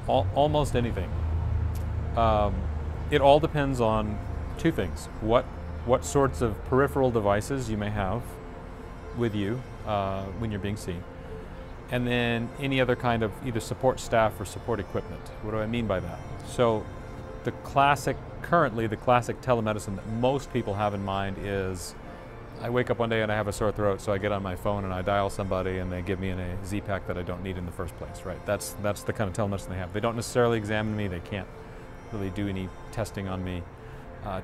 Almost anything. It all depends on two things. What sorts of peripheral devices you may have with you when you're being seen, and then any other kind of either support staff or support equipment. What do I mean by that? So currently the classic telemedicine that most people have in mind is, I wake up one day and I have a sore throat, so I get on my phone and I dial somebody and they give me a Z-Pack that I don't need in the first place, right? That's the kind of telemedicine they have. They don't necessarily examine me, they can't really do any testing on me.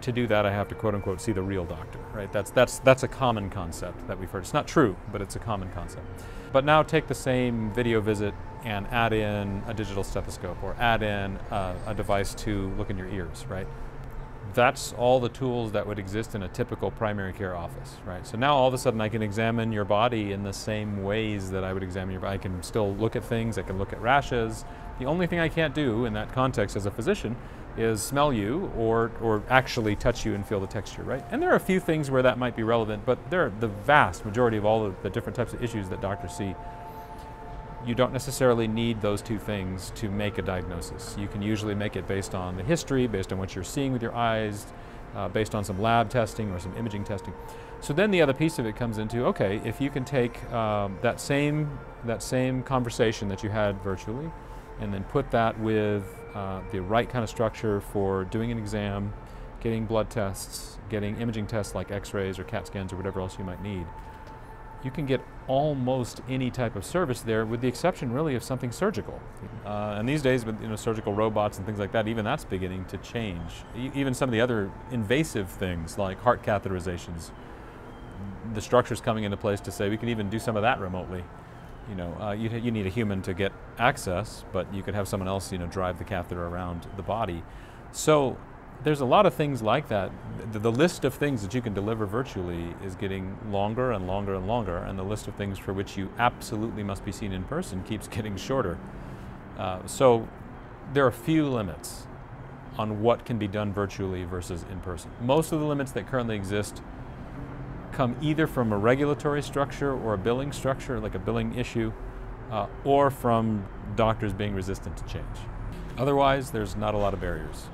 To do that, I have to quote unquote see the real doctor, right? That's a common concept that we've heard. It's not true, but it's a common concept. But now take the same video visit and add in a digital stethoscope or add in a device to look in your ears, right? That's all the tools that would exist in a typical primary care office, right? So now all of a sudden I can examine your body in the same ways that I would examine your body. I can still look at things, I can look at rashes. The only thing I can't do in that context as a physician is smell you or actually touch you and feel the texture, right? And there are a few things where that might be relevant, but the vast majority of all of the different types of issues that doctors see, you don't necessarily need those two things to make a diagnosis. You can usually make it based on the history, based on what you're seeing with your eyes, based on some lab testing or some imaging testing. So then the other piece of it comes into, okay, if you can take that same conversation that you had virtually and then put that with the right kind of structure for doing an exam, getting blood tests, getting imaging tests like x-rays or CAT scans or whatever else you might need, you can get almost any type of service there, with the exception really of something surgical. And these days with surgical robots and things like that, even that's beginning to change. Even some of the other invasive things like heart catheterizations, the structure's coming into place to say we can even do some of that remotely. You need a human to get access, but you could have someone else drive the catheter around the body. So there's a lot of things like that. The list of things that you can deliver virtually is getting longer and longer and longer, and the list of things for which you absolutely must be seen in person keeps getting shorter. So there are few limits on what can be done virtually versus in person. Most of the limits that currently exist come either from a regulatory structure or a billing structure, like a billing issue, or from doctors being resistant to change. Otherwise, there's not a lot of barriers.